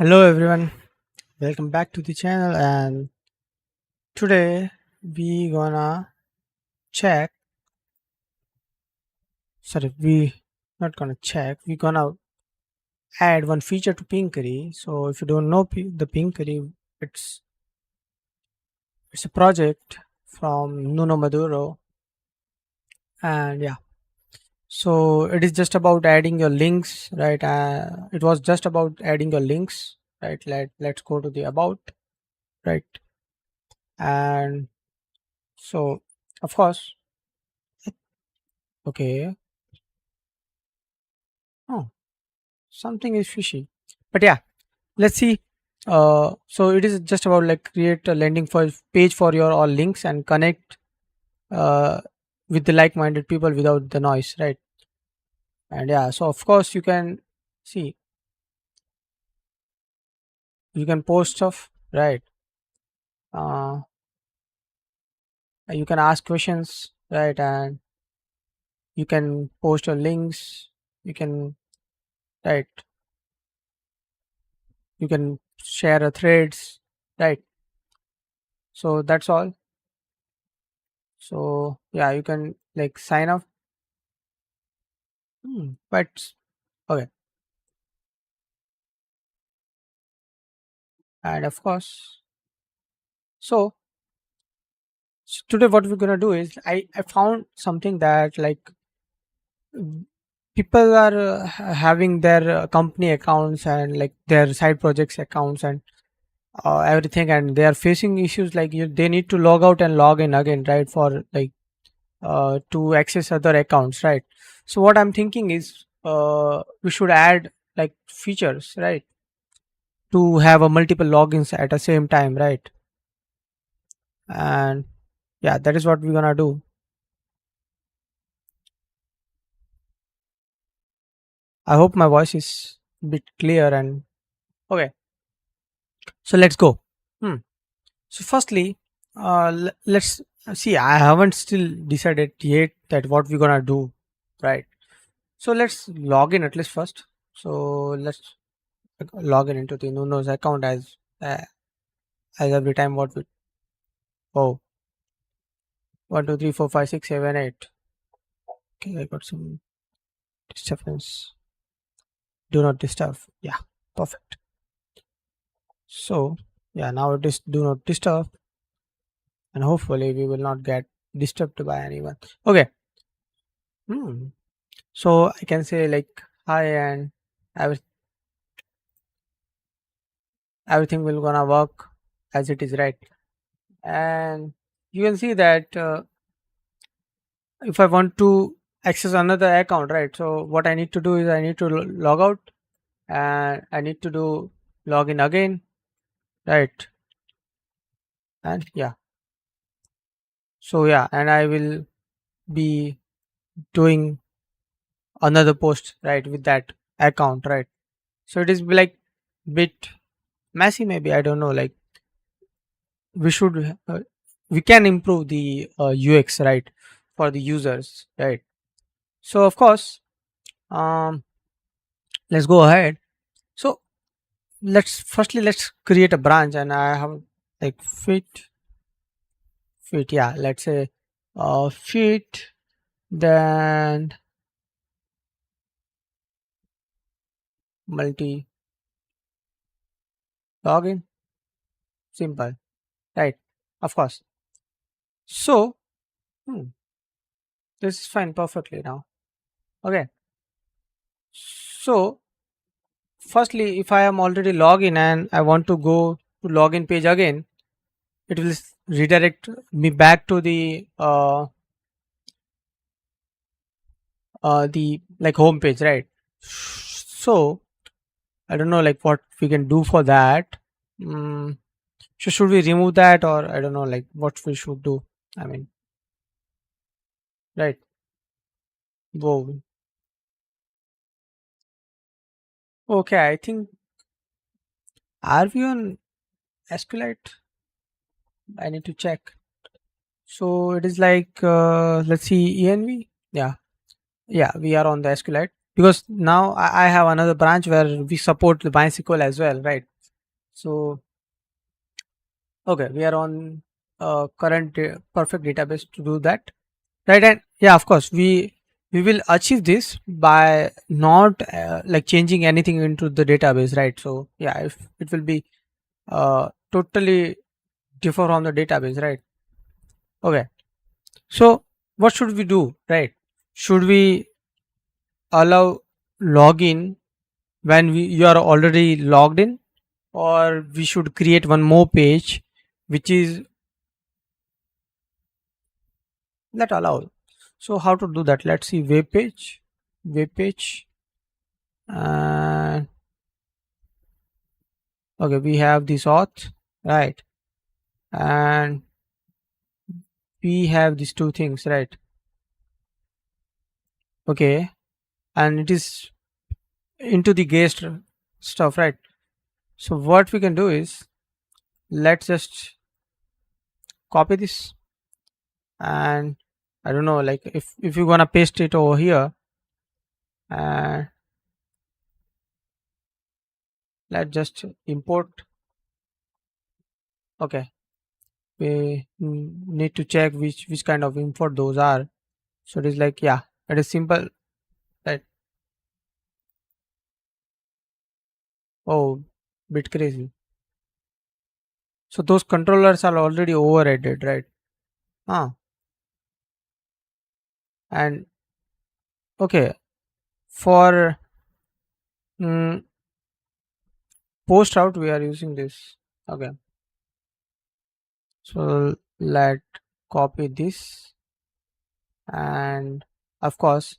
Hello everyone, welcome back to the channel and today we gonna check we not gonna check, we gonna add one feature to Pinkary. So if you don't know the Pinkary, it's it's a project from Nuno Maduro and yeah. So it is just about adding your links, right? It was just about adding your links, right? Let's go to the about, right? And so of course, okay. Oh, something is fishy. But yeah, let's see. So it is just about like create a landing for page for your all links and connect uh, with the like-minded people without the noise, right? And yeah, so of course you can see, you can post stuff, right? Uh, you can ask questions, right? And you can post your links. You can, right? You can share a threads, right? So that's all. So yeah, you can like sign up. But okay, and of course, so today what we're gonna do is I found something that like mm, people are having their company accounts and like their side projects accounts and everything, and they are facing issues like they need to log out and log in again, right? For like to access other accounts, right? So what I'm thinking is we should add like features, right, to have a multiple logins at the same time, right? And yeah, that is what we're gonna do. I hope my voice is a bit clear and okay. So let's go. Hmm. So firstly, let's see. I haven't still decided yet that what we're gonna do, right? So let's log in at least first. So let's log in into the Nuno's account as every time what we oh 1 2 3 4 5 6 7 8. Okay, I got some disturbance. Do not disturb. Yeah, perfect. So yeah, now it is do not disturb, and hopefully we will not get disturbed by anyone. Okay. Hmm. So I can say like hi and every, everything will gonna work as it is, right? And you can see that if I want to access another account, right? So what I need to do is I need to log out and I need to do login again, right? And yeah, so yeah, and I will be doing another post, right, with that account, right? So it is like bit messy, maybe, I don't know, like we should we can improve the UX, right, for the users, right? So of course, um let's go ahead. So let's create a branch, and I have like fit, yeah, let's say fit, then multi login, simple, right? Of course. So this is fine perfectly now. Okay, so firstly, if I am already logged in and I want to go to login page again, it will redirect me back to the like home page, right? So I don't know like what we can do for that. mm, should we remove that, or I don't know like what we should do, I mean, right? Whoa. Okay, I think, are we on SQLite? I need to check. So it is like let's see, env, yeah, yeah, we are on the SQLite. because now I have another branch where we support the MySQL as well, right? So okay, we are on current perfect database to do that, right? And yeah, of course, we will achieve this by not like changing anything into the database, right? So yeah, if it will be totally differ from the database, right? Okay, so what should we do, right? Should we allow login when you are already logged in, or we should create one more page which is let allow? So how to do that? Let's see, web page, and okay, we have this auth, right? And we have these two things, right? Okay, and it is into the guest stuff, right? So what we can do is, let's just copy this, and I don't know, like if you're gonna paste it over here, and let's just import. Okay, we need to check which kind of import those are. So it is like, yeah, it is simple, right? Oh, bit crazy. So those controllers are already overrated, right? Huh. And okay, for mm, post out we are using this. Okay, so let copy this, and of course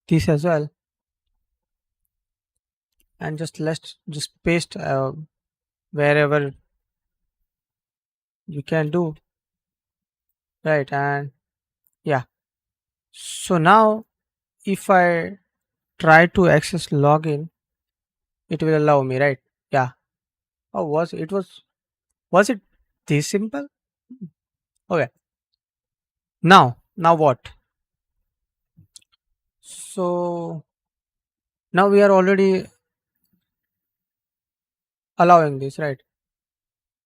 this as well, and just let's just paste wherever you can do, right? And yeah, so now if I try to access login, it will allow me, right? Yeah. Oh, was it this simple? Okay, now what? So now we are already allowing this, right?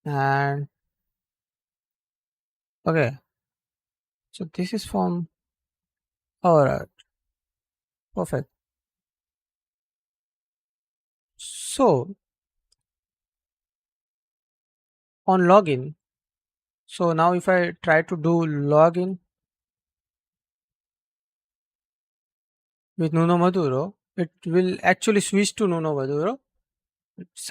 And okay, so this is from, all right, perfect. So on login, so now if I try to do login with Nuno Maduro, it will actually switch to Nuno Maduro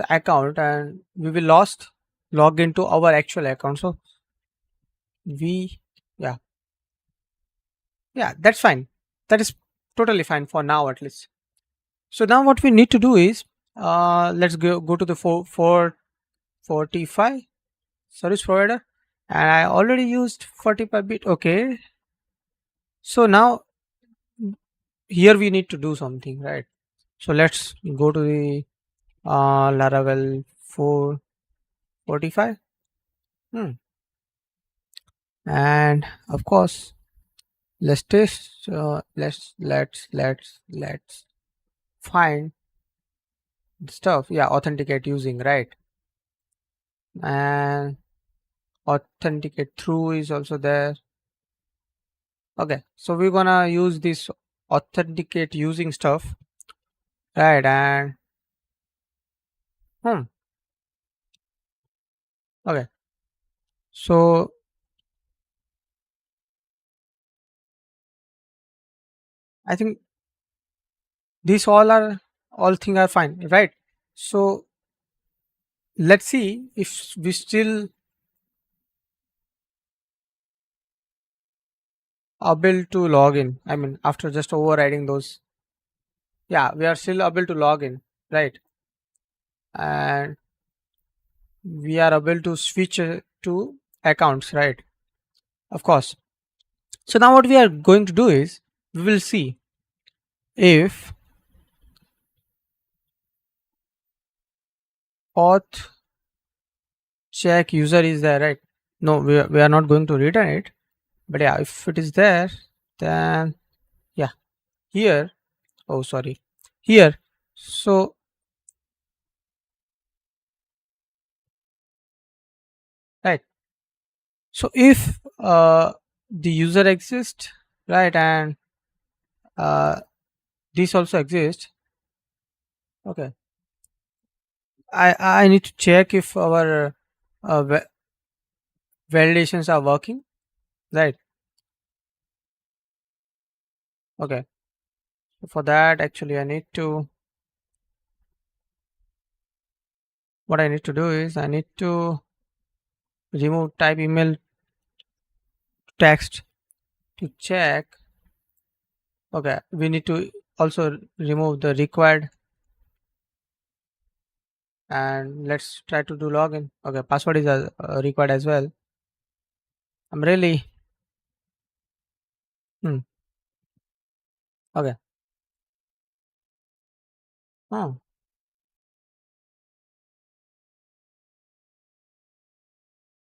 account, and we will lost log into our actual account. So we, yeah, yeah, that's fine. That is totally fine for now, at least. So now what we need to do is, let's go to the 445 service provider, and I already used 45 bit. Okay, so now here we need to do something, right? So let's go to the Laravel 445. Hmm. And of course, let's test. Let's find the stuff. Yeah, authenticate using, right? And authenticate through is also there. Okay, so we're gonna use this authenticate using stuff, right? And hmm, okay, so I think these all things are fine, right? So let's see if we still able to log in. I mean, after just overriding those, yeah, we are still able to log in, right? And we are able to switch to accounts, right? Of course. So now what we are going to do is, we will see if auth check user is there, right? No, we are not going to return it, but yeah, if it is there, then yeah, here Oh, sorry. Here. So, right. So if the user exists, right, and uh, this also exists, okay, I need to check if our validations are working, right? Okay. So for that, actually, what I need to do is I need to remove type email text to check. Okay, we need to also remove the required, and let's try to do login. Okay, password is required as well. I'm really hmm, okay. Oh,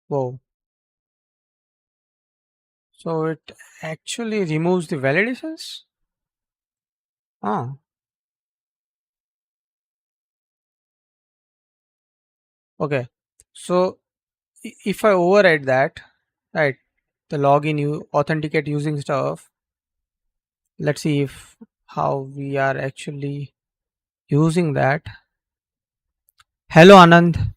whoa. So it actually removes the validations. Oh, okay. So if I override that, right, the login you authenticate using stuff. Let's see if how we are actually using that. Hello, Anand.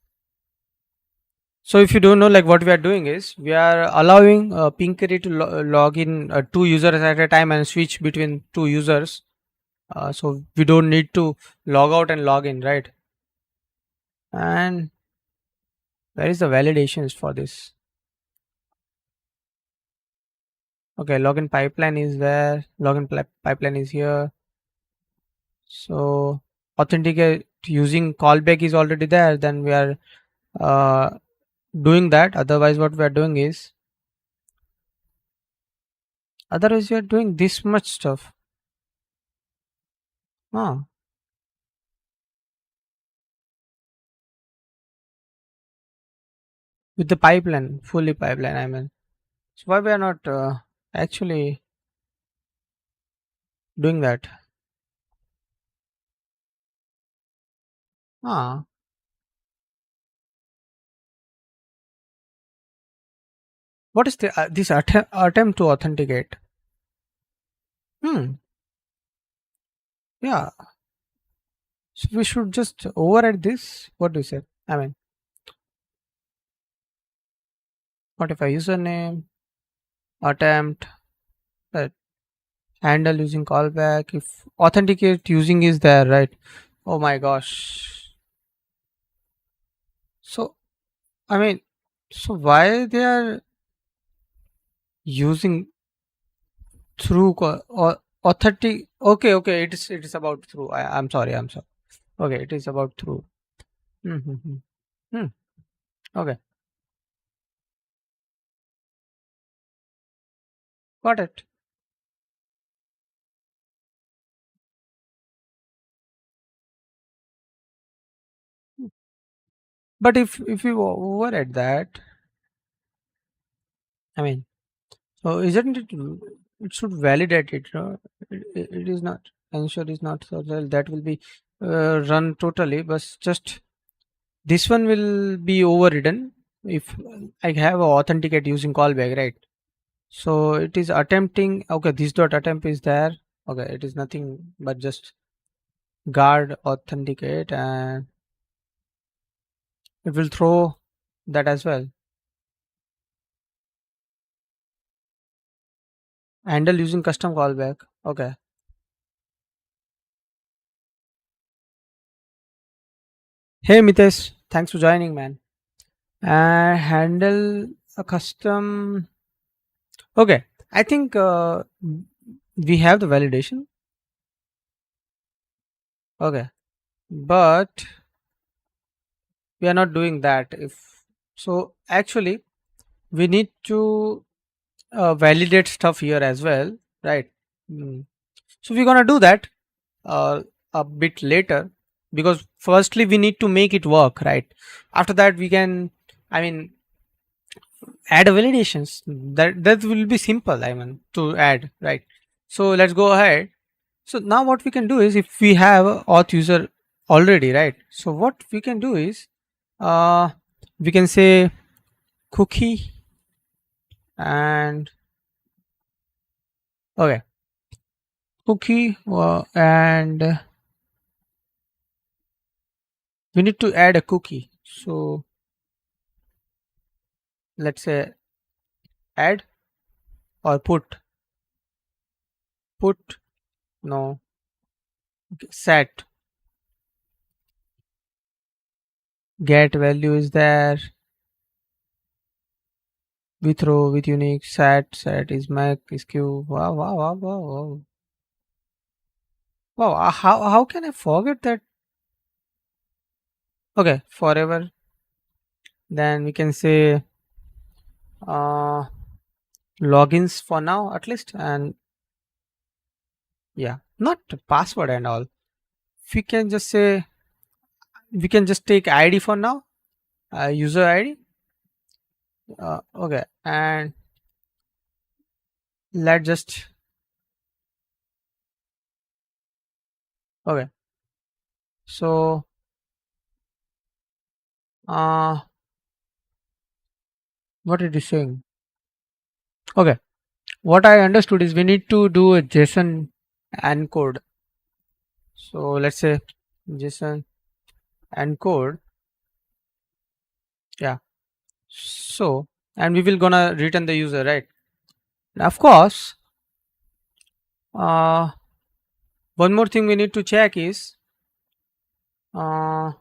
So if you don't know, like what we are doing is we are allowing Pinkary to log in two users at a time and switch between two users. So we don't need to log out and log in, right? And where is the validations for this? Okay, login pipeline is there. Pipeline is here. So authenticate using callback is already there. Then we are uh, doing that. Otherwise, what we are doing is otherwise we are doing this much stuff. Ah, with the pipeline, fully pipeline. I mean, so why we are not actually doing that? Ah, what is the this attempt to authenticate? Hmm. Yeah. So we should just override this. What do you say? I mean, what if I username attempt handle using callback? If authenticate using is there, right? Oh my gosh. So I mean, so why they are using through or authentic? Okay, okay. It is about through. I'm sorry. I'm sorry. Okay, it is about through. Mm-hmm. Hmm. Okay, got it. But if you override that, I mean, so isn't it? It should validate it. It is not. Ensure is not so that will be run totally. But just this one will be overridden if I have a authenticate using callback, right? So it is attempting. Okay, this dot attempt is there. Okay, it is nothing but just guard authenticate, and it will throw that as well. Handle using custom callback. Okay. Hey Mitesh, thanks for joining, man. Handle a custom. Okay, I think we have the validation. Okay, but we are not doing that. If so, actually, we need to validate stuff here as well, right? Mm. So we're gonna do that uh, a bit later because firstly we need to make it work, right? After that we can, I mean, add a validations. That will be simple. I mean, to add, right? So let's go ahead. So now what we can do is, if we have a auth user already, right? So what we can do is, uh, we can say cookie, and okay, cookie, and we need to add a cookie. So let's say add or put no, okay, set get value is there with row with unique set is mac is q. Wow, wow, wow, wow, wow. Wow, how can I forget that? Okay, forever. Then we can say uh logins for now at least, and yeah, not password and all. We can just say, we can just take id for now, user id. Okay, and let's just, okay, so uh what it is saying? Okay, what I understood is we need to do a JSON encode. So let's say JSON encode, yeah. So, and we will gonna return the user, right? And of course, uh one more thing we need to check is, uh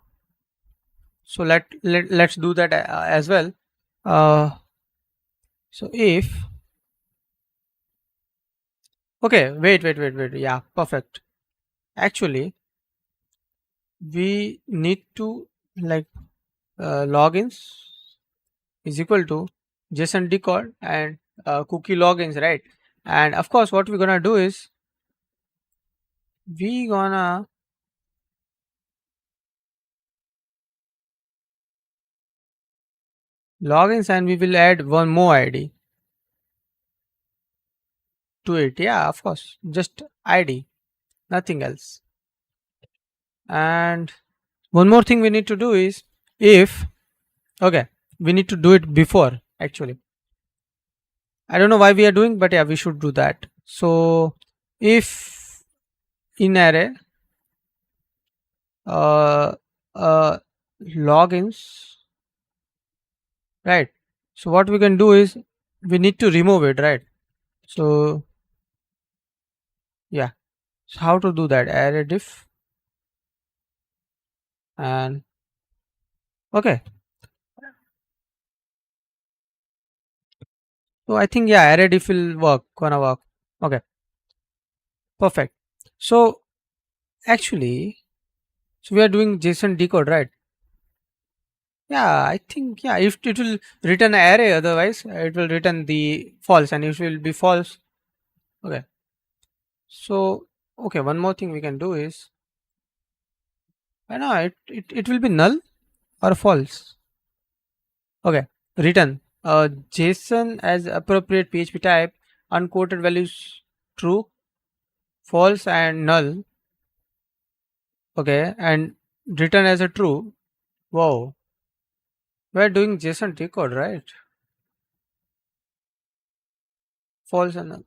so let's do that as well. uh so if, okay, wait, yeah, perfect. Actually, we need to, like, logins is equal to JSON decode and cookie logins, right? And of course, what we're gonna do is, we gonna logins, and we will add one more ID to it. Yeah, of course, just ID, nothing else. And one more thing we need to do is, if, okay, we need to do it before actually. I don't know why we are doing, but yeah, we should do that. So if in array uh logins, right? So what we can do is, we need to remove it, right? So yeah, so how to do that? Array diff, and okay, so I think, yeah, array diff will gonna work. Okay, perfect. So actually, so we are doing JSON decode, right? Yeah, I think, yeah, if it will return an array, otherwise it will return the false, and it will be false. Okay, so okay, one more thing we can do is, I know it will be null or false. Okay, return JSON as appropriate PHP type, unquoted values true, false, and null. Okay, and return as a true. Wow, we're doing JSON decode, right? False and null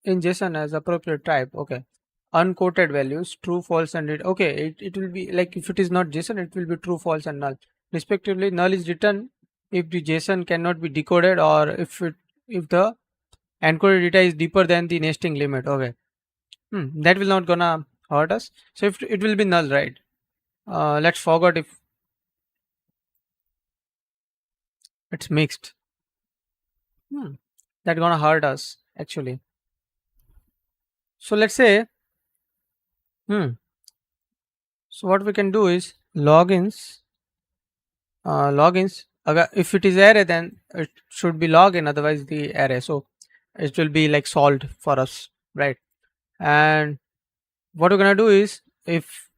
in JSON as appropriate type. Okay, unquoted values true, false, and it. Okay, it will be like, if it is not JSON, it will be true, false, and null respectively. Null is returned if the JSON cannot be decoded, or if the encoded data is deeper than the nesting limit. Okay, that will not gonna hurt us. So if it will be null, right? Let's forget if it's mixed. That gonna hurt us actually. So let's say, hmm, so what we can do is logins. Logins. If it is array, then it should be login. Otherwise, the array. So it will be like solved for us, right? And what we're gonna do is, if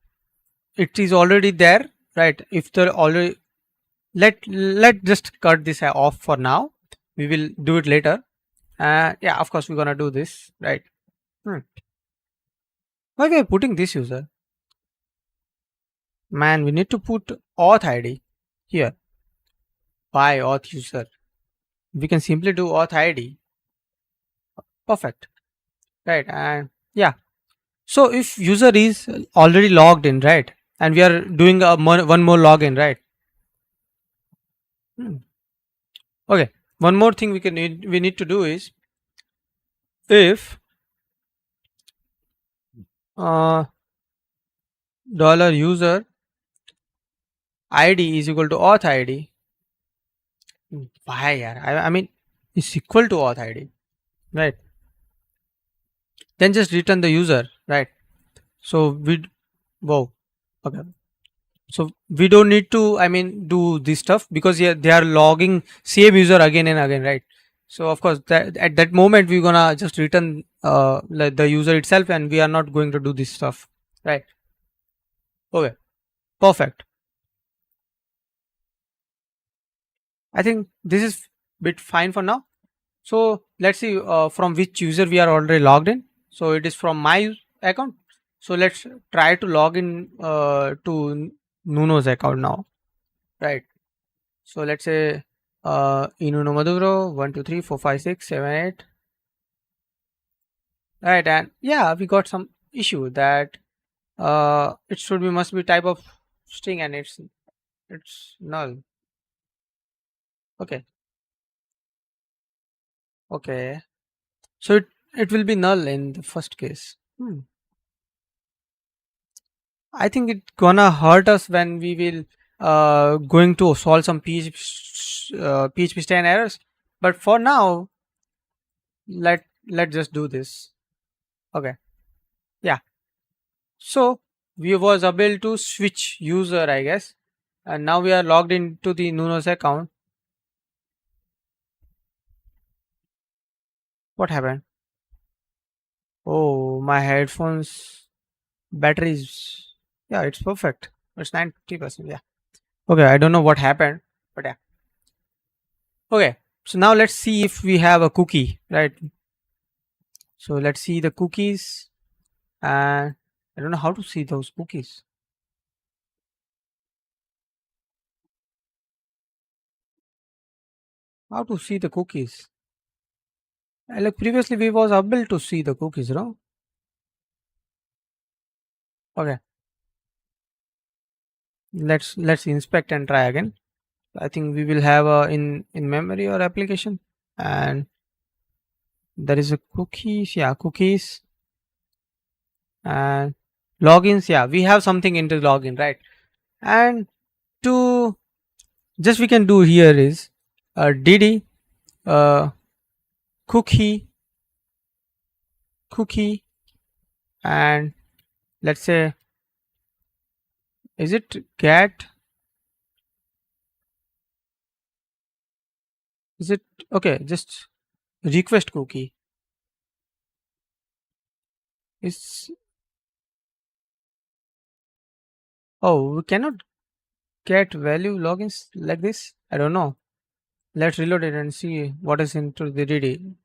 it is already there, right? If the already, let just cut this off for now. We will do it later. Yeah, of course we're gonna do this, right? Hmm. Why we are putting this user? Man, we need to put auth ID here. Why auth user? We can simply do auth ID. Perfect. Right. And yeah. So if user is already logged in, right? And we are doing one more login, right? Hmm. Okay. One more thing we need to do is if uh, dollar user ID is equal to auth ID. Why, yaar? I mean, is equal to auth ID, right? Then just return the user, right? So wow, okay. So we don't need to, I mean, do this stuff because yeah, they are logging same user again and again, right? So of course, that at that moment we're gonna just return like the user itself, and we are not going to do this stuff, right? Okay, perfect. I think this is bit fine for now. So let's see from which user we are already logged in. So it is from my account. So let's try to log in to Nuno's account now, right? So let's say Inuno Maduro 1 2 3 4 5 6 7 8, right? And yeah, we got some issue that it should be must be type of string and it's null. Okay, okay. So it will be null in the first case. I think it gonna hurt us when we will going to solve some PHP stand errors. But for now, let's just do this. Okay, yeah. So we was able to switch user, I guess, and now we are logged into the Nuno's account. What happened? Oh, my headphones batteries. Yeah, it's perfect. It's 90%. Yeah. Okay, I don't know what happened, but yeah. Okay, so now let's see if we have a cookie, right? So let's see the cookies, and I don't know how to see those cookies. How to see the cookies? Like previously we was able to see the cookies, no? Okay, let's inspect and try again. I think we will have in memory or application, and there is a cookies. Yeah, cookies and logins. Yeah, we have something into login, right? And to just we can do here is dd uh, cookie cookie, and let's say is it get, is it okay, just request cookie is, oh, we cannot get value logins like this. I don't know. Let's reload it and see what is into the dd.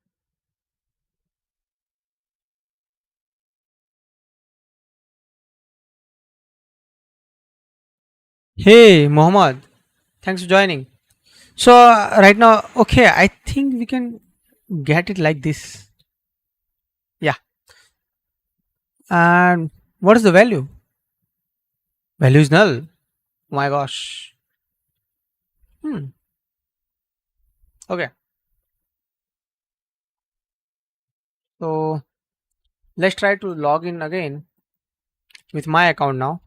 Hey Mohammed, thanks for joining. So right now, okay, I think we can get it like this. Yeah. And what is the value? Value is null. Oh my gosh. Hmm. Okay. So let's try to log in again with my account now.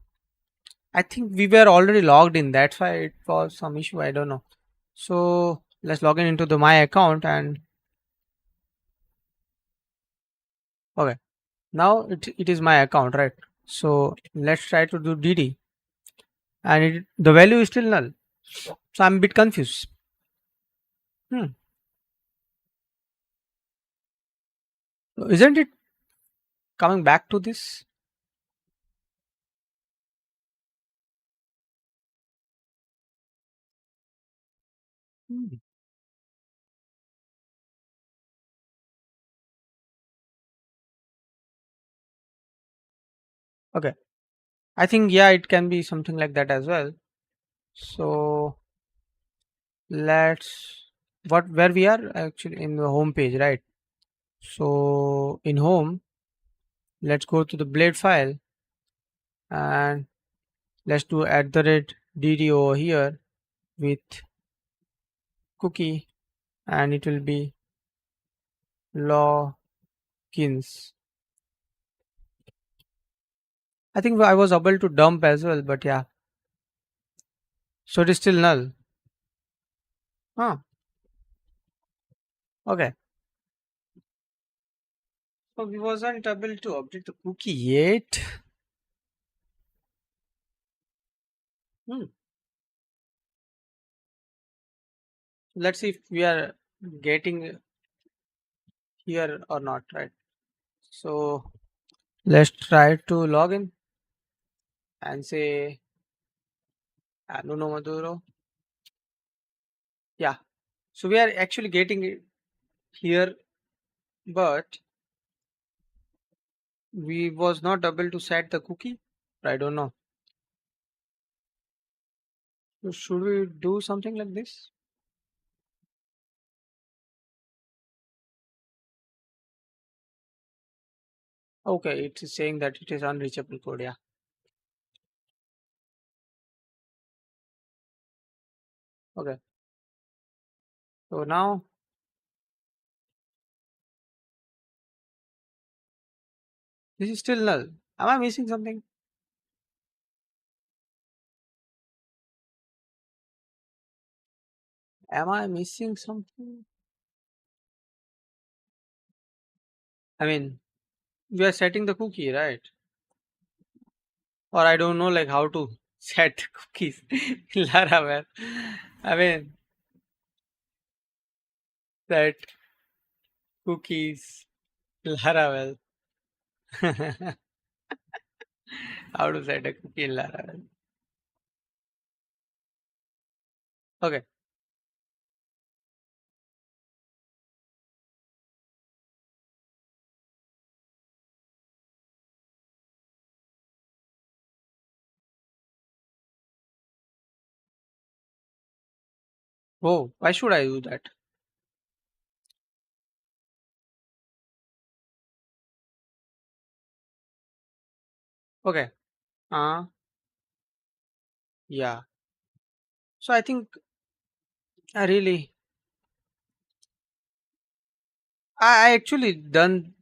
I think we were already logged in. That's why it was some issue. I don't know. So let's log in into the my account, and okay. Now it is my account, right? So let's try to do dd, and the value is still null. So I'm a bit confused. Hmm. Isn't it coming back to this? Hmm. Okay, I think yeah, it can be something like that as well. So let's what where we are actually in the home page, right? So in home, let's go to the blade file and let's do @dd over here with cookie, and it will be logins. I think I was able to dump as well, but yeah, so it is still null. Huh. Okay. So we wasn't able to update the cookie yet. Hmm. Let's see if we are getting here or not, right? So let's try to log in and say Nuno Maduro. Yeah. So we are actually getting it here, but we was not able to set the cookie. I don't know. So should we do something like this? Okay, it is saying that it is unreachable code. Yeah. Okay. So now this is still null. Am I missing something? Am I missing something? I mean, we are setting the cookie, right? Or I don't know like how to set cookies in Laravel. I mean, set cookies Laravel. How to set a cookie in Laravel? Okay. Oh, why should I do that? Okay. Yeah. So I think I really, I actually done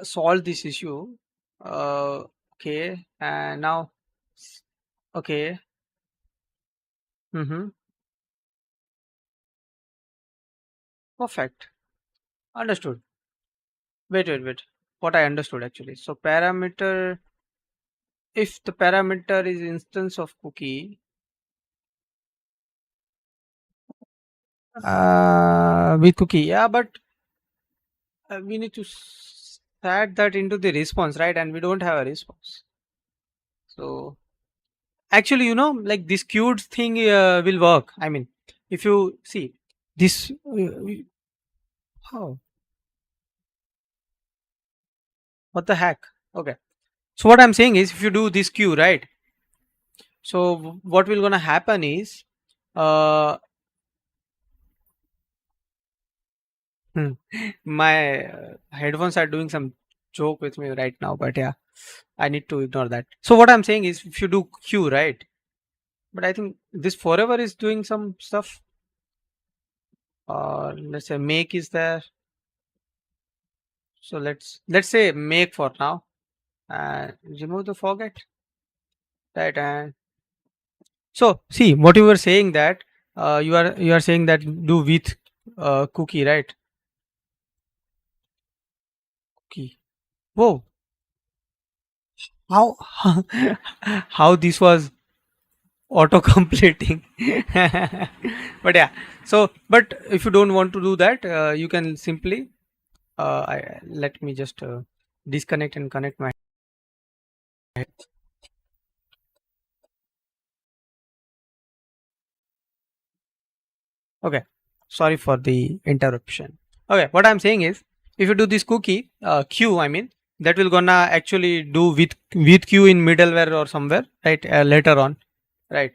solved this issue. Okay. And now, okay. Mm-hmm. Perfect. Understood. Wait. What I understood actually. So parameter, if the parameter is instance of cookie, with cookie, yeah, but we need to add that into the response, right? And we don't have a response. So actually, like this queued thing will work. I mean, if you see this, how? What the heck? Okay. So what I'm saying is, if you do this queue, right? So what will gonna happen is, uh, my headphones are doing some joke with me right now, but yeah, I need to ignore that. So what I'm saying is, if you do queue, right? But I think this forever is doing some stuff. Let's say make is there. So let's say make for now, and remove the forget, right? And so see what you were saying that you are saying that do with cookie, right? Cookie. Whoa, how how this was auto completing. But yeah, so but if you don't want to do that, you can simply let me just disconnect and connect my. Okay, sorry for the interruption. Okay, what I'm saying is, if you do this cookie queue, I mean, that will gonna actually do with queue in middleware or somewhere, right? Later on, right?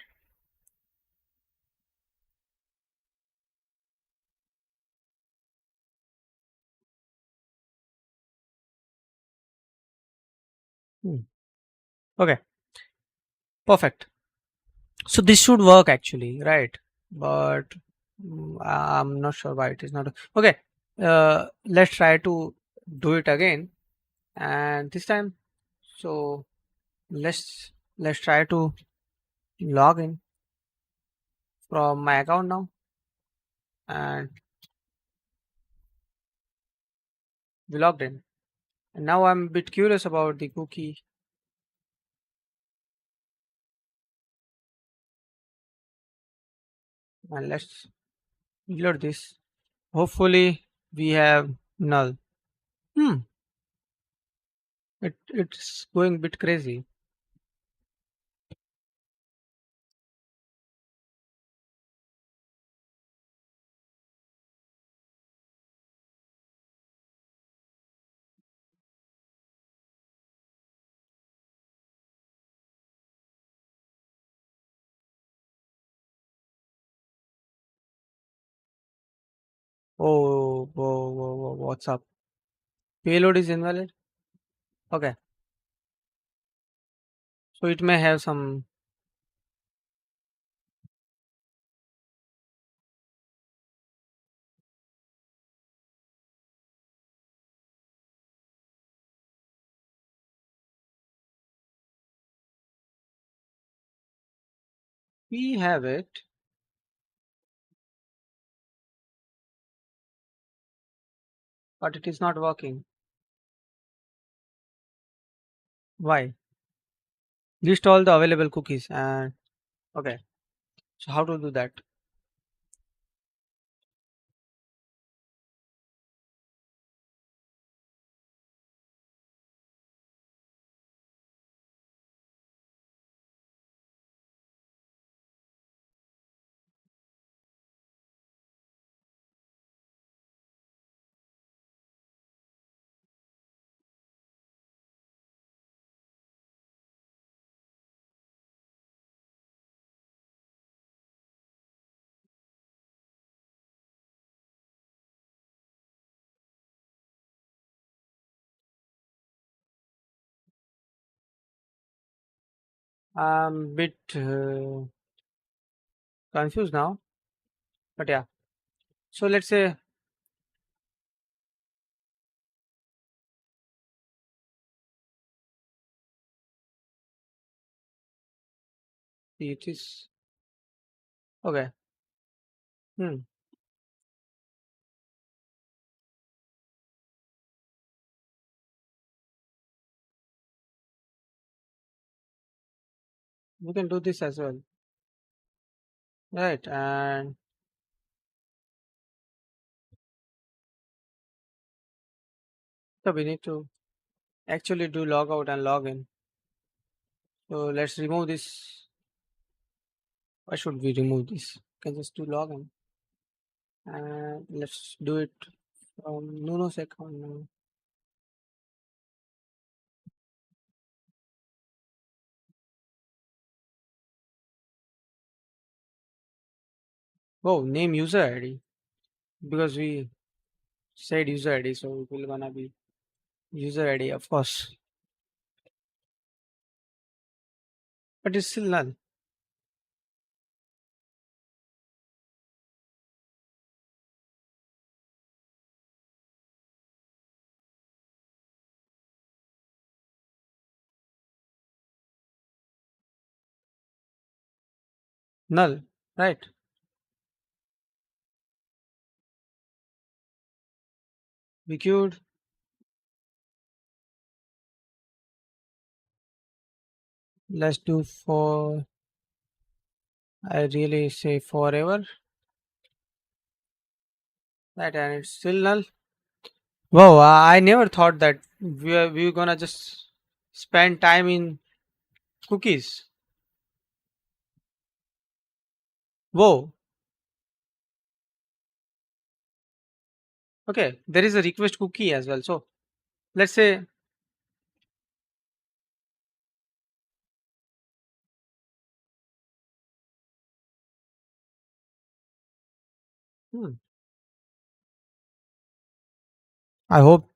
Hmm. Okay, perfect. So this should work actually, right? But I'm not sure why it is not. Okay, let's try to do it again, and this time. So let's try to log in from my account now, and we logged in. And now I'm a bit curious about the cookie, and let's reload this. Hopefully we have null. Hmm, it's going a bit crazy. Oh, whoa, whoa, whoa, what's up? Payload is invalid. Okay, so it may have some. We have it, but it is not working. Why? List all the available cookies and okay. So how to do that? I'm a bit confused now, but yeah. So let's say it is okay. Hmm. We can do this as well, right? And so we need to actually do log out and log in. So let's remove this. Why should we remove this? Can just do log in and let's do it from Nuno's account now. Oh, name user ID because we said user ID, so it will gonna be user ID, of course. But it's still null. Null, right? We queued. Let's do for, I really say forever, right? And it's still null. Wow, I never thought that we were gonna just spend time in cookies. Whoa, okay. There is a request cookie as well. So let's say Hmm. I hope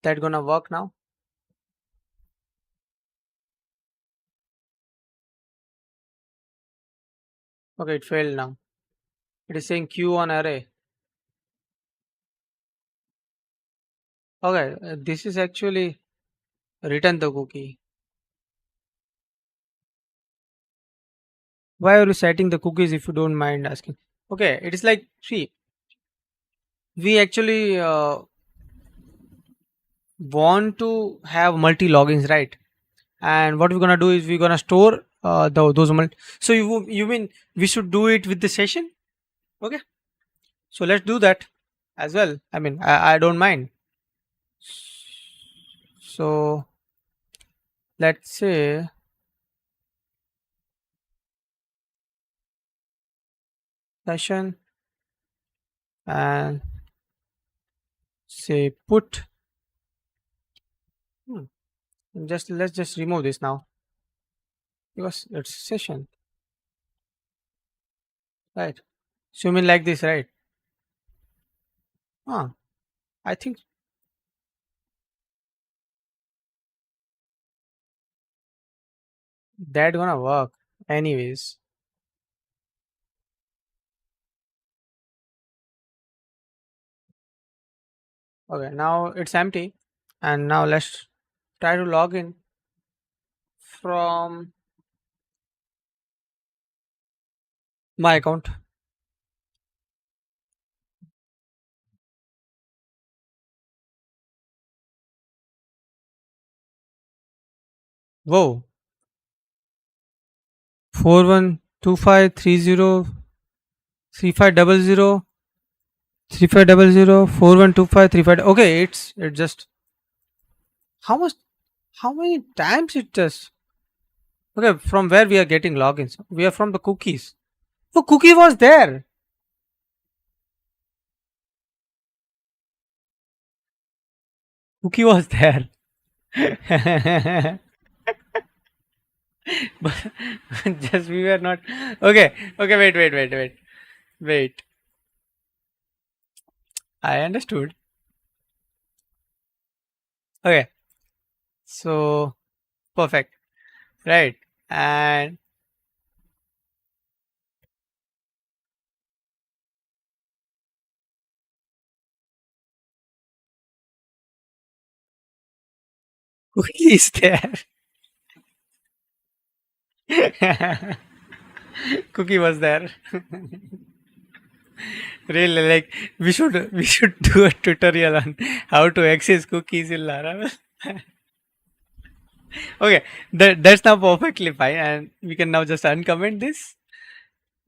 that gonna work now. Okay, it failed now. It is saying Q on array. Okay, this is actually return the cookie. Why are you setting the cookies if you don't mind asking? Okay, it is like, see, we actually want to have multi logins, right? And what we're gonna do is we're gonna store those multi. So you mean we should do it with the session? Okay, so let's do that as well. I mean, I don't mind. So let's say session and say put. Hmm, just let's just remove this now because it's session, right? So you mean like this, right? Huh. I think that gonna work anyways. Okay, now it's empty, and now let's try to log in from my account. Whoa, 4125303500 Okay, it just how much how many times it just okay from where we are getting logins? We are from the cookies. Oh, cookie was there. Cookie was there. But just we were not okay. Okay, wait. I understood. Okay, so perfect, right? And cookie is there. Cookie was there. Really, like we should do a tutorial on how to access cookies in Laravel. Okay, that's now perfectly fine, and we can now just uncomment this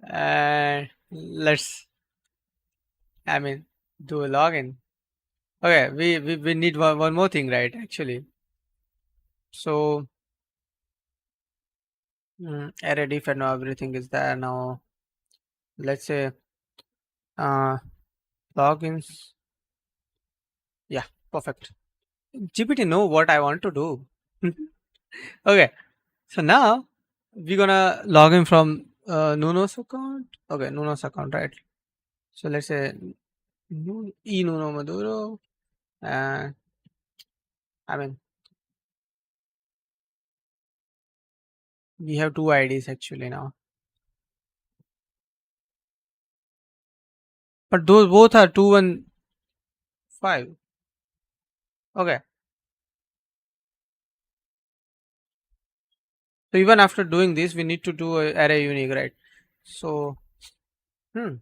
and let's I mean do a login. Okay, we need one more thing, right? Actually, so array diff and now everything is there now. Let's say uh logins. Yeah, perfect. GPT know what I want to do. Okay, so now we're gonna log in from Nuno's account. Okay, Nuno's account, right? So let's say Nuno Maduro, and I mean we have two IDs actually now, but those both are 215. Okay, so even after doing this, we need to do a array unique, right? So hmm,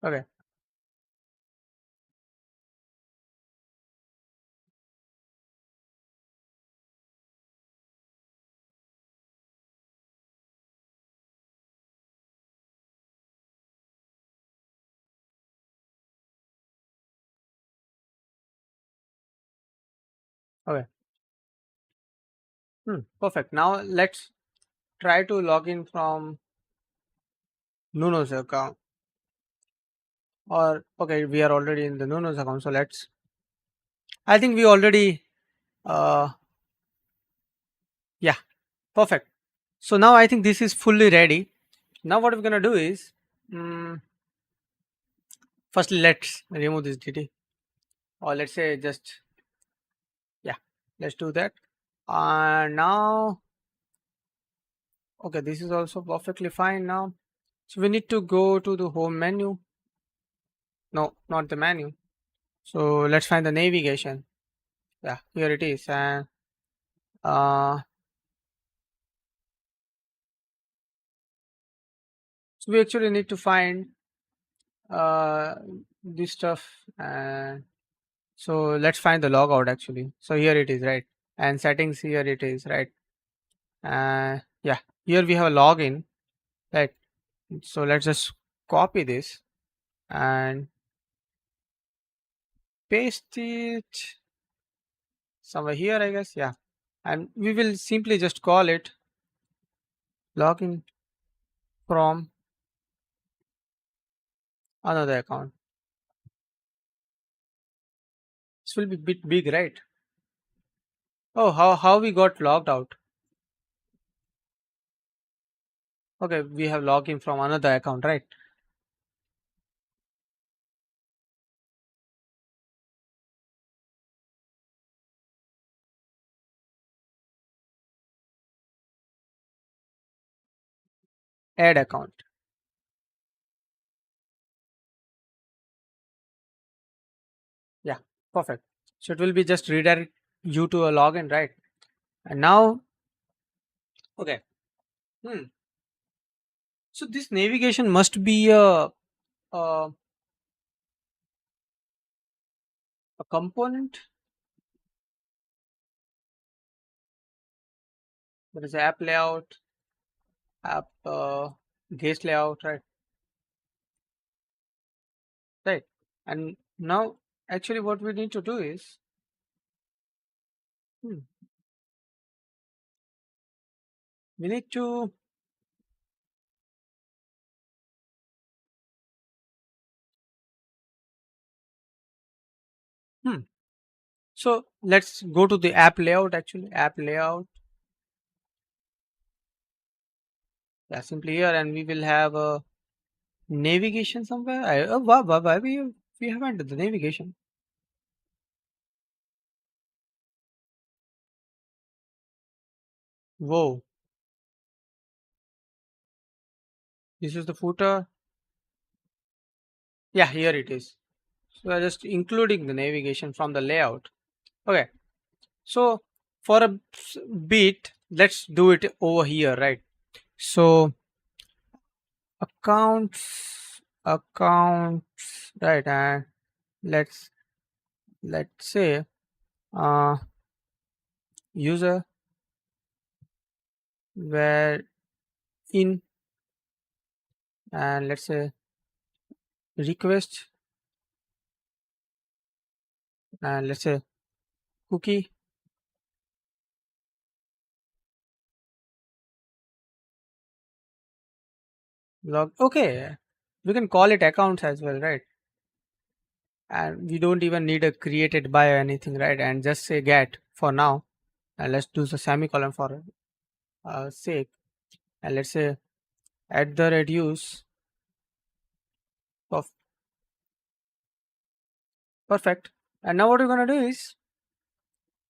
okay, okay, perfect. Now let's try to log in from Nuno's account. Or okay, we are already in the Nuno's account, so let's. I think we already. Uh, yeah, perfect. So now I think this is fully ready. Now what we're gonna do is, mm, firstly let's remove this dd, or let's say just, yeah, let's do that. And now, okay, this is also perfectly fine now. So we need to go to the home menu. No, not the menu. So let's find the navigation. Yeah, here it is. And uh, so we actually need to find uh, this stuff. And so let's find the logout actually. So here it is, right? And settings, here it is, right? Yeah, here we have a login, right? So let's just copy this and paste it somewhere here, I guess. Yeah, and we will simply just call it login from another account. This will be bit big, right? Oh, how we got logged out? Okay, we have login from another account, right? Add account. Yeah, perfect. So it will be just redirect you to a login, right? And now, okay. Hmm. So this navigation must be a, a component. There is app layout, app guest layout, right? Right. And now, actually, what we need to do is, hmm, we need to, hmm. So let's go to the app layout. Actually, app layout. Yeah, simply here, and we will have a navigation somewhere. Why we haven't the navigation? Whoa, this is the footer. Yeah, here it is. So we are just including the navigation from the layout. Okay, so for a bit, let's do it over here, right? So accounts, right? And let's let's say uh user where in, and let's say request, and let's say cookie log. Okay, we can call it accounts as well, right? And we don't even need a created by or anything, right? And just say get for now, and let's do the semicolon for sake, and let's say at the reduce of, perfect. And now what we're gonna do is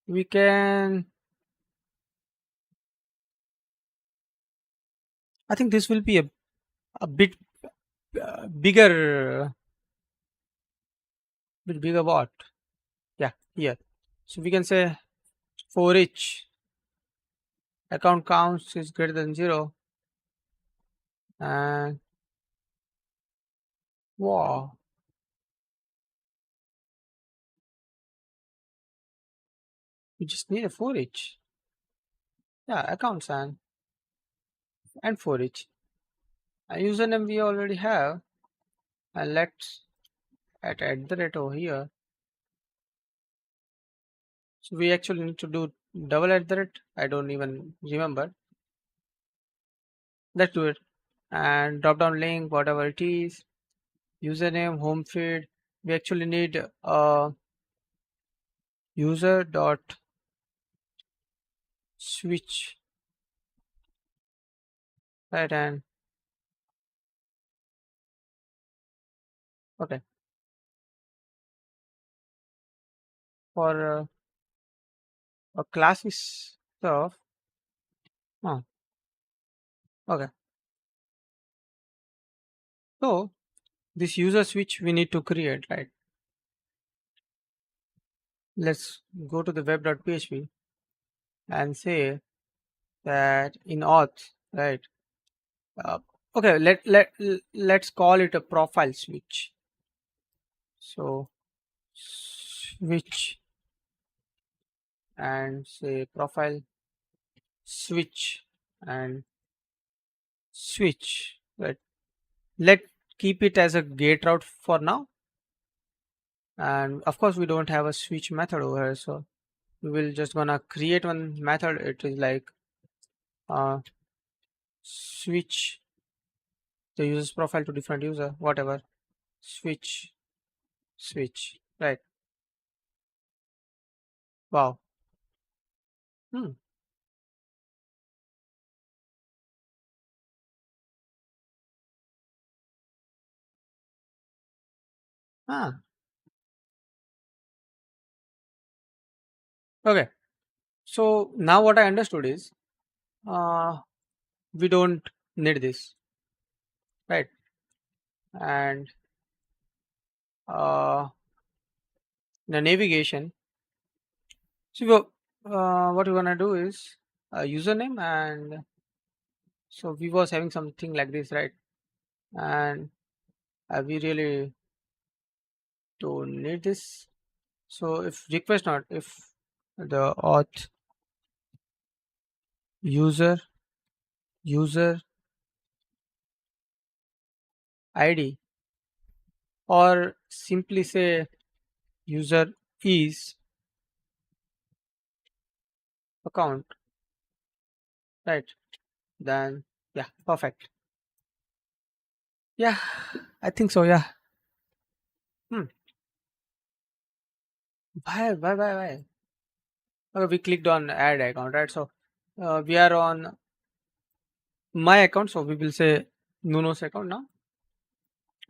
we can, I think this will be a bigger, bit bigger what? Yeah, here. So we can say for each account counts is greater than 0, and wow, we just need a for each. Yeah, accounts and for each. A username we already have, and let's at the rate over here. So we actually need to do double at the rate. I don't even remember. Let's do it. And drop down link, whatever it is, username, home feed. We actually need user dot switch, right? And Okay. For a class is stuff. Huh. Okay. So this user switch we need to create, right? Let's go to the web.php and say that in auth, right? Uh, okay, let's call it a profile switch. So switch and say profile switch and switch, right? Let keep it as a gate route for now, and of course we don't have a switch method over here, so we will just gonna create one method. It is like uh, switch the user's profile to different user, whatever. Switch, switch, right? Wow. Hmm. Ah. Okay. So now what I understood is uh, we don't need this, right? And the navigation. So what we're gonna do is username, and so we was having something like this, right? And we really don't need this. So if request not, if the auth user ID, or simply say user is account, right? Then yeah, perfect. Yeah, I think so. Yeah. Hmm. Why? Okay, we clicked on add account, right? So we are on my account, so we will say Nuno's account now,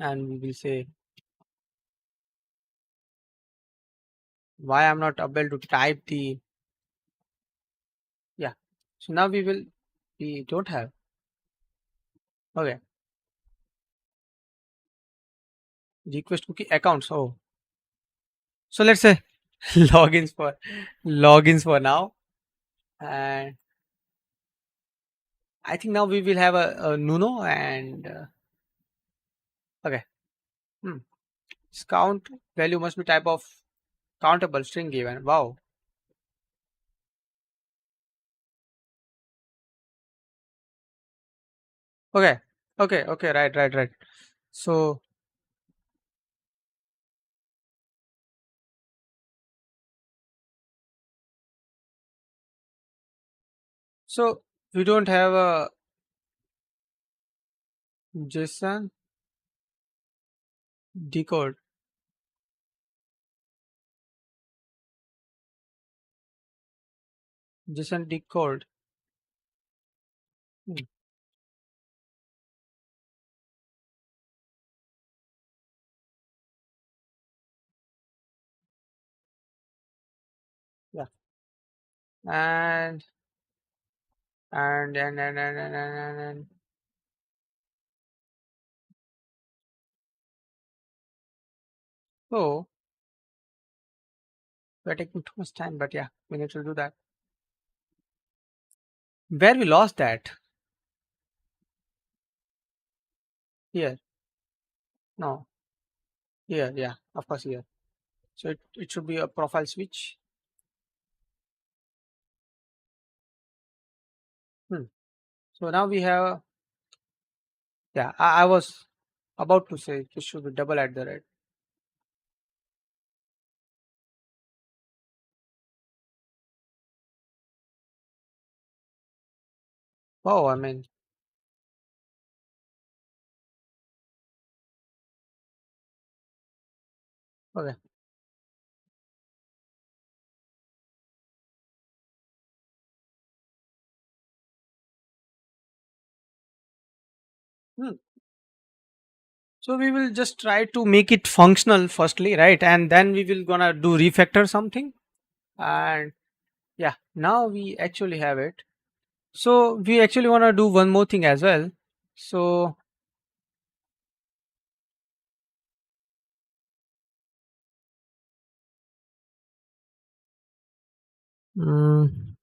and we will say why I'm not able to type the, yeah. So now we don't have. Okay, request cookie accounts. Oh, so let's say logins for logins for now, and I think now we will have a Nuno and okay. Hmm. This count value must be type of countable string given. Wow. Okay. Okay. Right. So so we don't have a JSON decode. JSON decode. Hmm. Yeah. And and so we're taking too much time, but yeah, we need to do that. Where we lost that? Here. No. Here. Yeah. Of course here. So it should be a profile switch. Hmm. So now we have, yeah, I was about to say this should be double at the rate. Oh, I mean, okay. Hmm. So we will just try to make it functional firstly, right? And then we will gonna do refactor something. And yeah, now we actually have it. So we actually wanna do one more thing as well. So mm,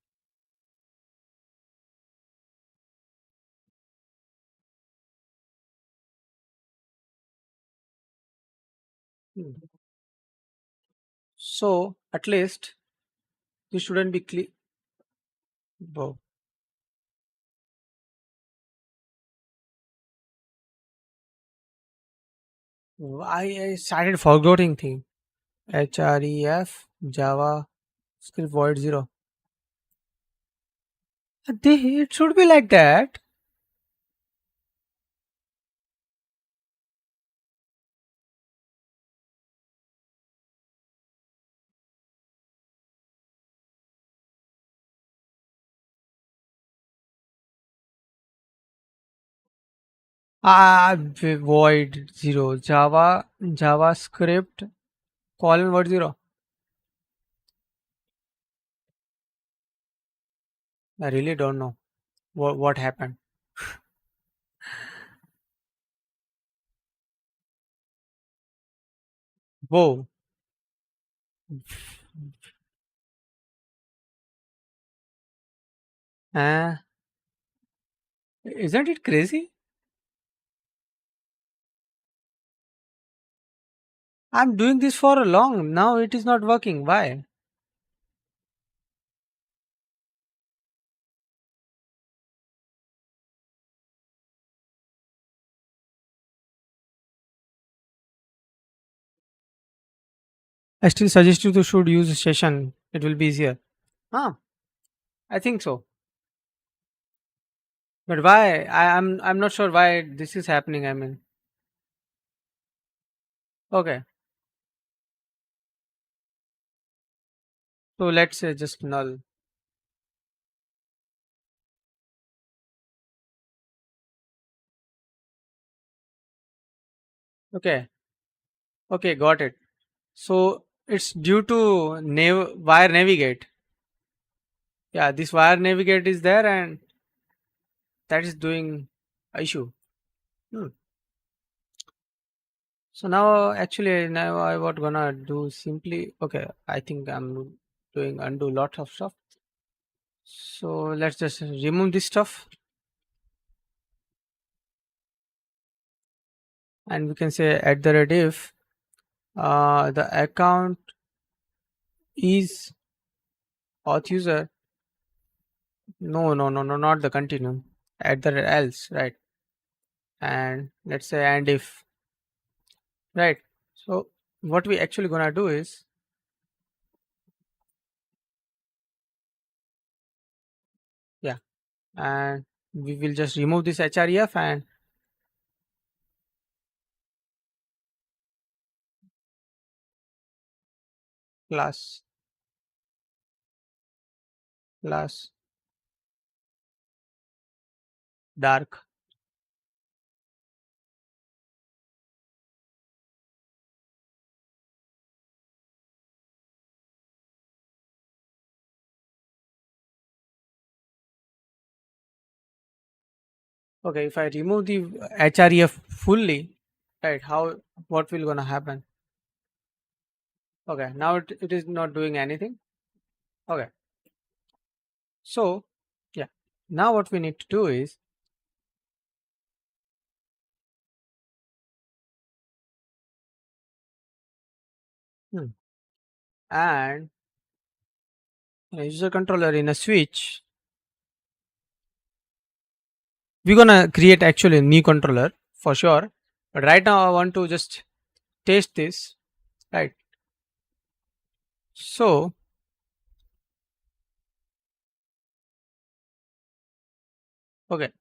so at least this shouldn't be clear. I started forgetting thing. Href Java script void zero. It should be like that. Void zero. JavaScript colon void zero. I really don't know what happened. Whoa. Uh, isn't it crazy? I'm doing this for a long. Now it is not working. Why? I still suggest you to should use a session. It will be easier. Huh? I think so. But why? I'm not sure why this is happening. I mean, okay. So let's say just null. Okay. Okay, got it. So it's due to wire navigate. Yeah, this wire navigate is there and that is doing issue. Hmm. So now I what gonna do simply okay. I think I'm doing undo lots of stuff. So let's just remove this stuff and we can say at the red if the account is auth user. No, not the continuum. At the else, right? And let's say and if, right? So what we actually gonna do is yeah, and we will just remove this href and class class dark. Okay, if I remove the href fully, right? How what will gonna happen? Okay, now it is not doing anything. Okay, so yeah, now what we need to do is hmm, and in a user controller in a switch, we're gonna create actually a new controller for sure. But right now I want to just test this, right? So okay,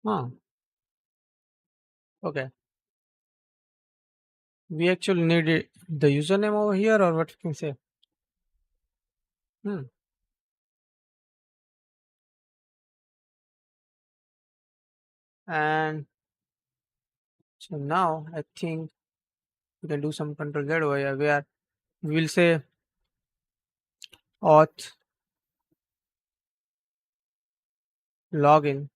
huh, okay, We actually need the username over here, or what you can say. Hmm. And so now I think we can do some control Z over here where we will say auth login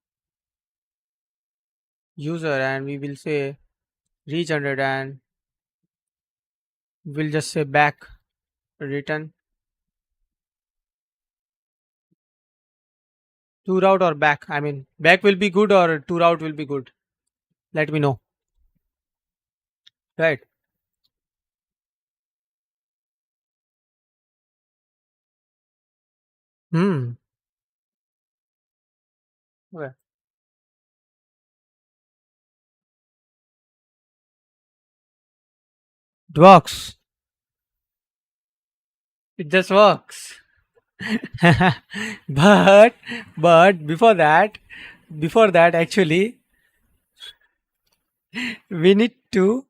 user, and we will say regenerate, and we'll just say back return to route or back. I mean, back will be good or to route will be good. Let me know. Right. Hmm. Okay. It works. It just works. but before that actually we need to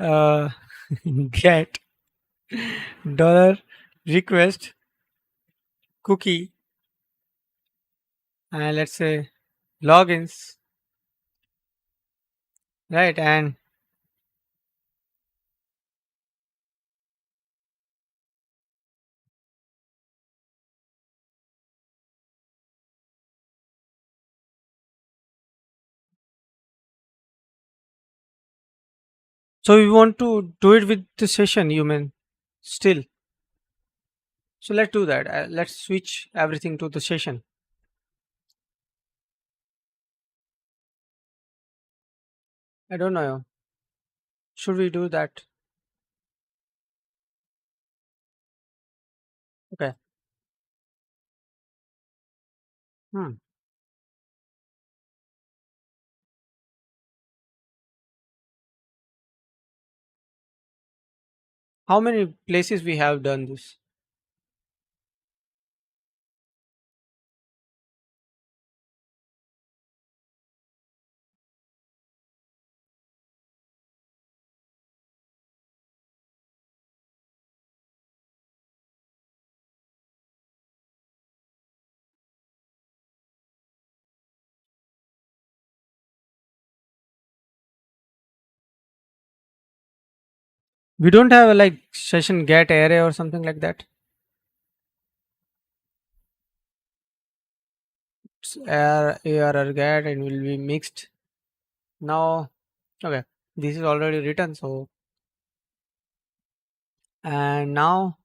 uh, get dollar request cookie, and let's say logins, right? And so we want to do it with the session, you mean, still. So let's do that. Let's switch everything to the session. I don't know. Should we do that? Okay. Hmm. How many places we have done this? We don't have a like session get array or something like that. It's arr get and will be mixed. Now, okay, this is already written. So, and now,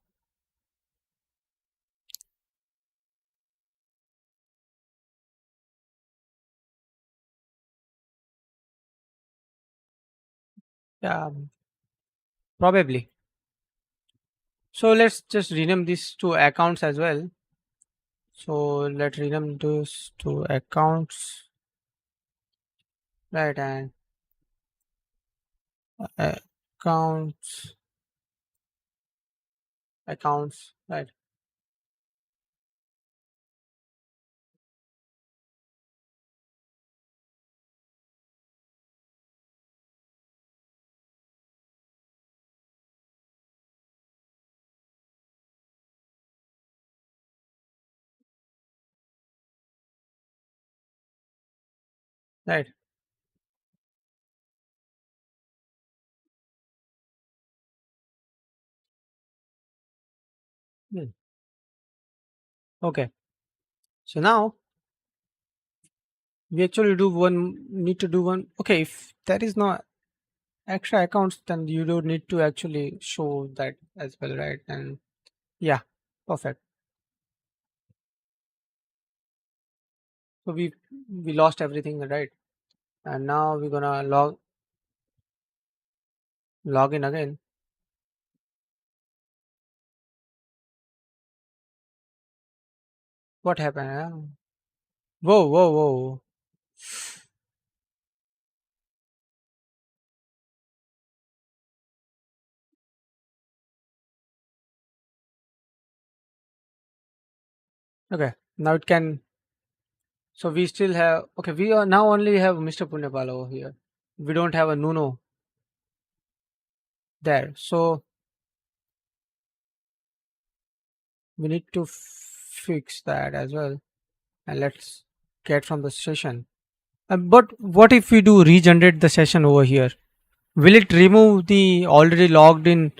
yeah, probably. So let's just rename this to accounts as well. So let's rename this to accounts, right? And accounts, accounts, right? Right. Hmm. Okay. So now we actually do one. Need to do one. Okay, if there is no extra accounts, then you don't need to actually show that as well, right? And yeah, perfect. So we lost everything, right? And now we're gonna log in again. What happened? Whoa, whoa, whoa. Okay, now it can. So we still have. Okay, we are now only have Mr. Punyapal over here. We don't have a Nuno. there. So we need to fix that as well. And let's get from the session. But what if we do regenerate the session over here? Will it remove the already logged in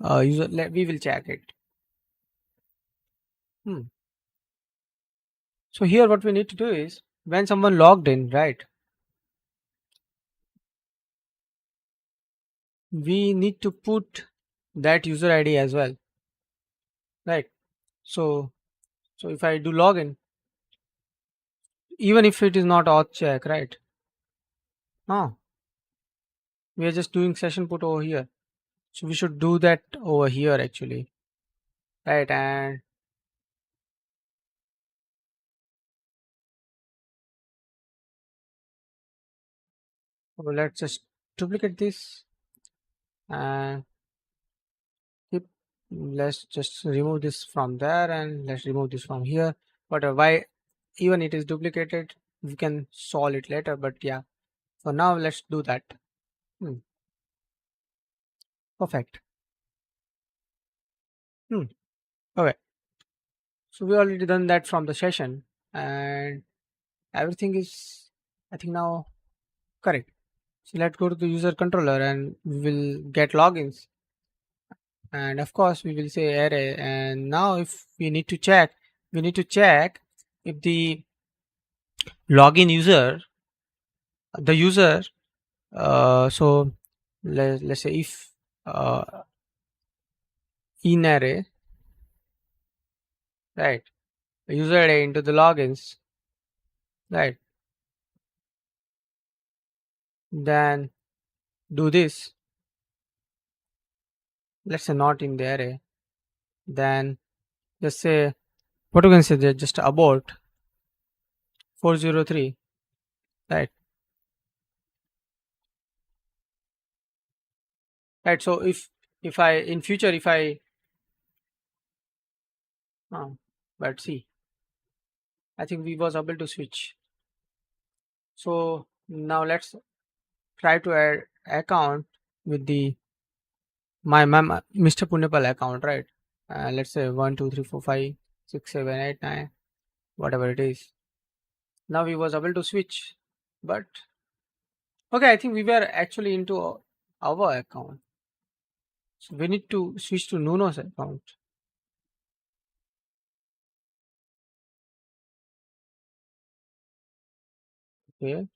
user? We will check it. Hmm. So here what we need to do is when someone logged in, right? We need to put that user ID as well, right? So if I do login, even if it is not auth check, right? No, we are just doing session put over here. So we should do that over here actually, right? And let's just duplicate this and keep. Let's just remove this from there and let's remove this from here. But why even it is duplicated, we can solve it later. But yeah, for now let's do that. Hmm. Perfect. Hmm. Okay. So we already done that from the session and everything is, I think, now correct. So let's go to the user controller and we will get logins. And of course we will say array. And now if we need to check, we need to check if the login user, the user, so let's say if uh, in array, right, user array into the logins, right, then do this. Let's say not in the array, then just say what you can say there, just about 403, right, right. So if I in future if I but see, I think we was able to switch. So now let's try to add account with the my Mr. Punyapal account, right? Let's say 1 2 3 4 5 6 7 8 9, whatever it is. Now we was able to switch, but okay, I think we were actually into our account, so we need to switch to Nuno's account. Okay,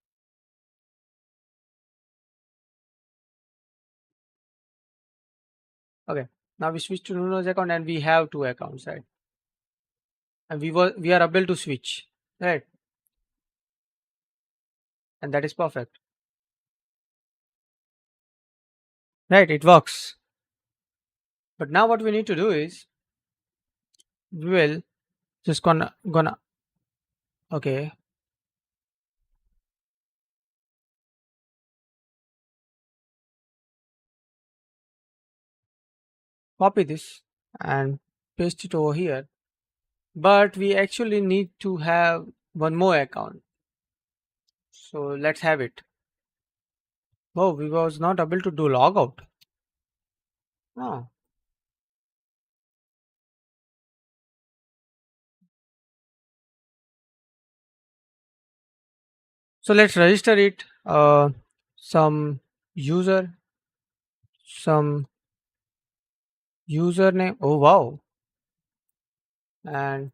okay. Now we switch to Nuno's account, and we have two accounts, right? And we are able to switch, right? And that is perfect, right? It works. But now what we need to do is we will just gonna okay, copy this and paste it over here. But we actually need to have one more account. So let's have it. Oh, we was not able to do logout. Oh. So let's register it. Some user, some username. Oh wow. And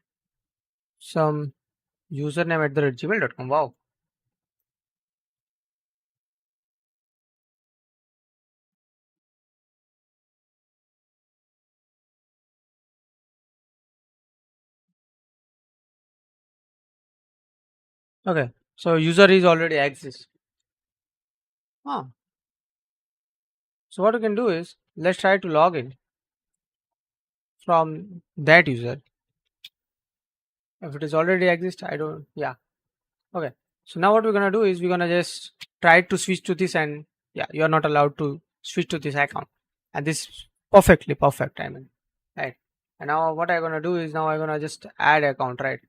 some username at the gmail.com. Wow. Okay. So user is already exists. Huh. So what we can do is let's try to log in from that user. If it is already exist, I don't. Yeah. Okay. So now what we're gonna do is we're gonna just try to switch to this, and yeah, you are not allowed to switch to this account. And this is perfectly perfect. I mean, right. And now what I'm gonna do is now I'm gonna just add account, right?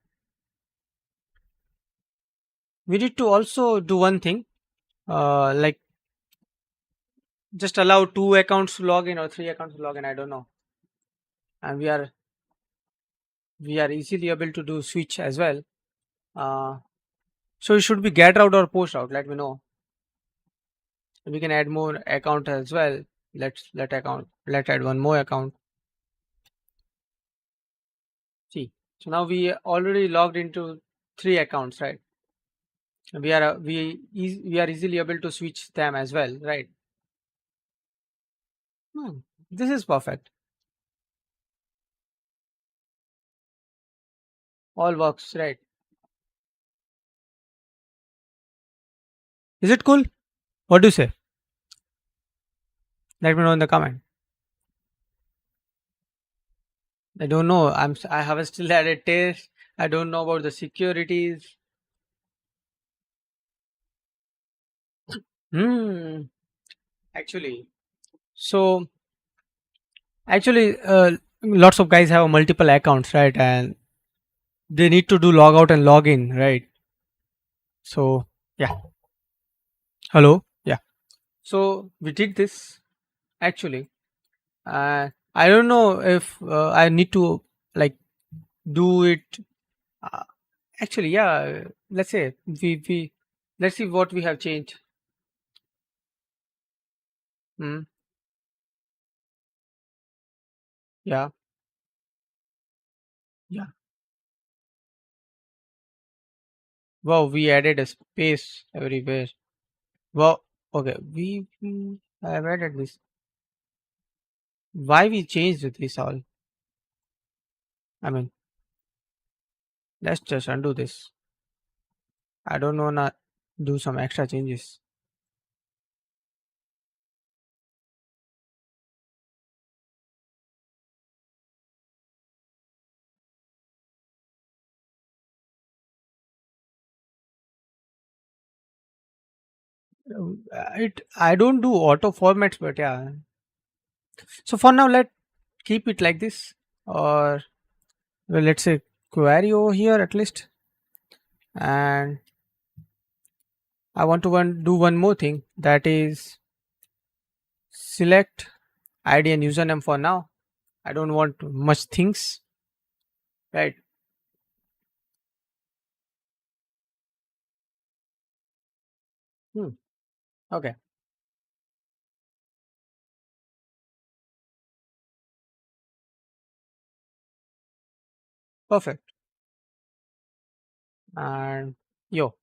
We need to also do one thing, like just allow two accounts to log in or three accounts to log in. I don't know, and we are easily able to do switch as well. Uh, so it should be get route or post route. Let me know. We can add more account as well. Let add one more account. See, so now we already logged into three accounts, right? We are easily able to switch them as well, right? Hmm, this is perfect. All works, right? Is it cool? What do you say? Let me know in the comment. I don't know. I haven't still had a test. I don't know about the securities. Hmm. Actually, so actually, lots of guys have multiple accounts, right? And they need to do log out and log in, right? So yeah. Hello. Yeah. So we did this actually. I don't know if I need to like do it. Uh, Actually, yeah. Let's say we let's see what we have changed. Hmm. Yeah. Yeah. Wow, we added a space everywhere. Wow. Okay. We have added this. Why we changed this all? I mean, let's just undo this. I don't wanna do some extra changes. It I don't do auto formats, but yeah. So for now, let keep it like this, or well, let's say query over here at least. And I want to do one more thing, that is select ID and username for now. I don't want much things, right? Hmm. Okay, perfect. And yo,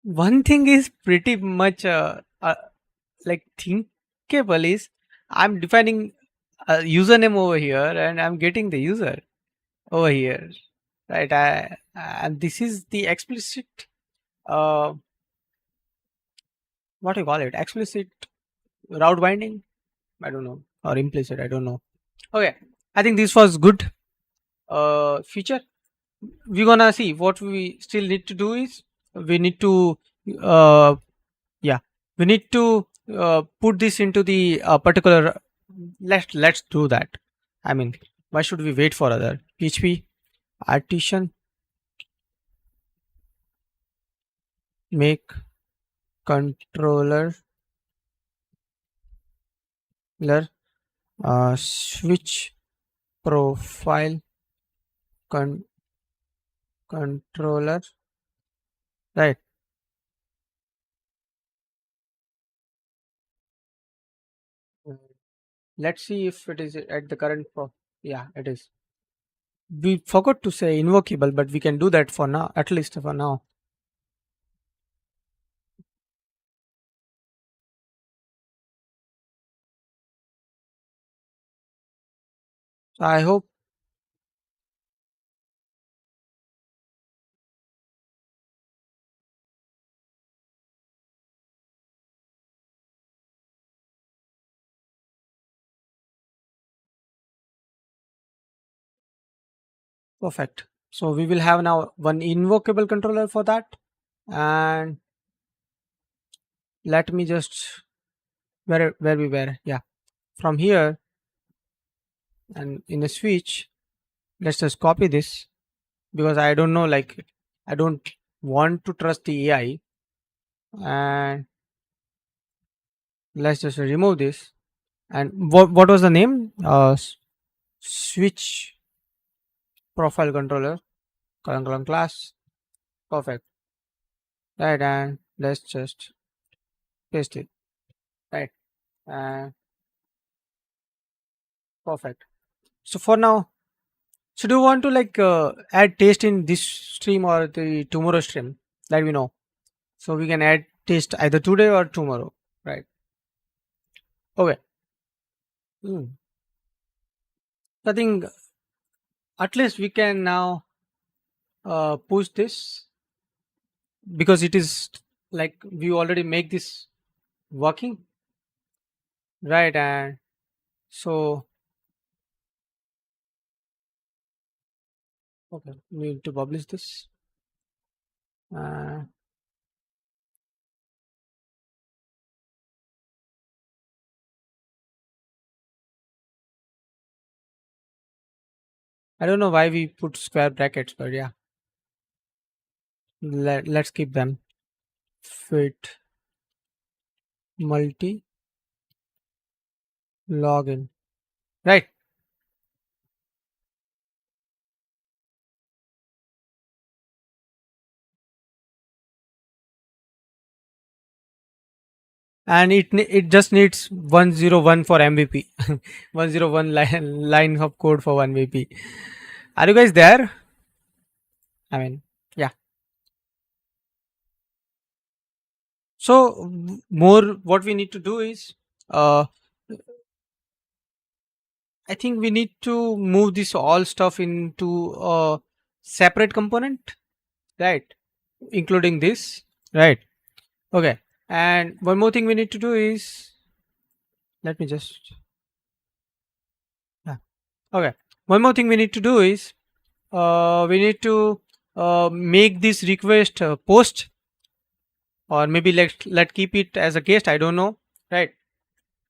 one thing is pretty much like thinkable is I'm defining a username over here and I'm getting the user over here, right? And this is the explicit, uh, what do you call it? Explicit route binding. I don't know, or implicit. I don't know. Okay, I think this was good feature. We're gonna see what we still need to do is we need to uh, yeah, we need to put this into the particular. Let's do that. I mean, why should we wait for other PHP artisan make controller switch profile con- controller, right? Mm. Let's see if it is at the current yeah, it is. We forgot to say invocable, but we can do that for now, at least for now. So I hope perfect. So we will have now one invocable controller for that. And let me just where we were. Yeah. From here and in a switch. let's just copy this, because I don't know, like, I don't want to trust the AI. And let's just remove this. And what was the name? Switch profile controller, colon class. Perfect. Right, and let's just paste it. Right, and perfect. So for now, so do you want to like add taste in this stream or the tomorrow stream? Let me know. So we can add taste either today or tomorrow. Right. Okay. Hmm. I think at least we can now push this, because it is like we already make this working, right? And so, okay, we need to publish this. Uh, I don't know why we put square brackets, but yeah, let's keep them. Fit multi login, right? And it just needs 101 for MVP, 101 line of code for 1 MVP. Are you guys there? I mean, yeah. So more what we need to do is, uh, I think we need to move this all stuff into a separate component, right? Including this, right? Okay. And one more thing we need to do is, let me just, yeah. Okay. One more thing we need to do is, we need to make this request post, or maybe let keep it as a guest. I don't know, right?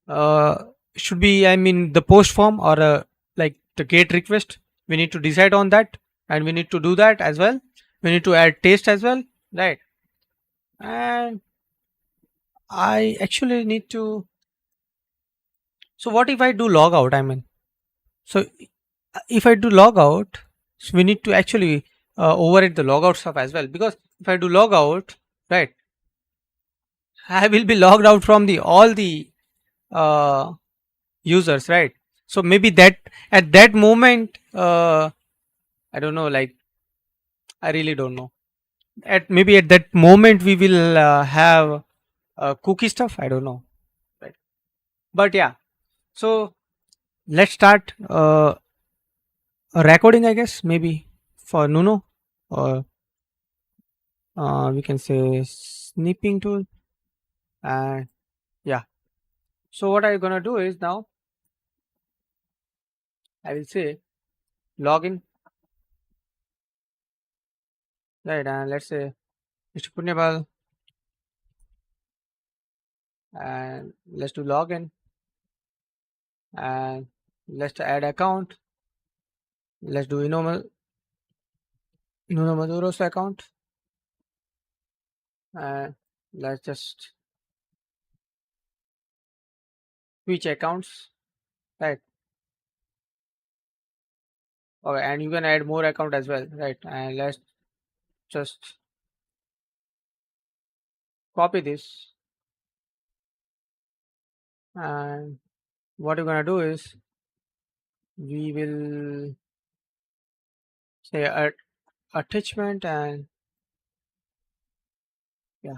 Uh, should be, I mean, the post form or like the get request. We need to decide on that, and we need to do that as well. We need to add taste as well, right? And I actually need to. So what if I do log out? I mean, so if I do log out, so we need to actually override the logout stuff as well, because if I do log out, right, I will be logged out from the all the uh, users, right? So maybe that at that moment, I don't know, like, I really don't know. At maybe at that moment we will have cookie stuff. I don't know, right? But yeah, so let's start a recording, I guess, maybe for Nuno, or we can say snipping tool. And yeah, so what I'm gonna do is now I will say login, right? And let's say Mr. Punyabal, and let's do login, and let's add account. Let's do Nuno Maduro's account, and let's just switch accounts, right? Okay, and you can add more account as well, right? And let's just copy this, and what we're gonna do is we will say attachment, and yeah,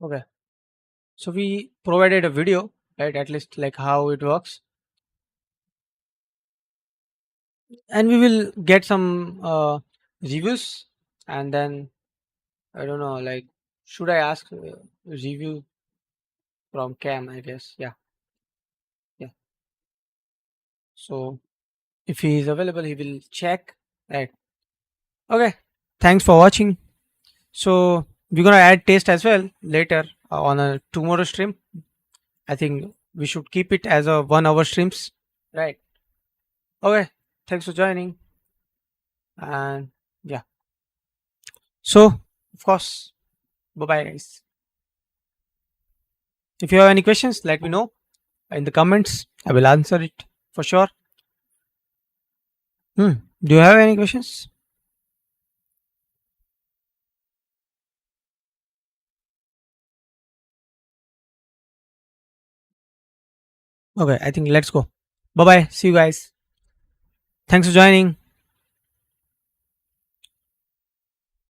okay. So we provided a video, right? At least like how it works, and we will get some reviews, and then I don't know, like, should I ask review from Cam? I guess, yeah, yeah. So if he is available, he will check. Right. Okay. Thanks for watching. So we're gonna add taste as well later on a tomorrow stream. I think we should keep it as a 1 hour streams. Right. Okay. Thanks for joining. And yeah. So of course, bye bye guys. If you have any questions, let me know in the comments. I will answer it for sure. Do you have any questions? Okay, I think let's go. Bye bye. See you guys. Thanks for joining.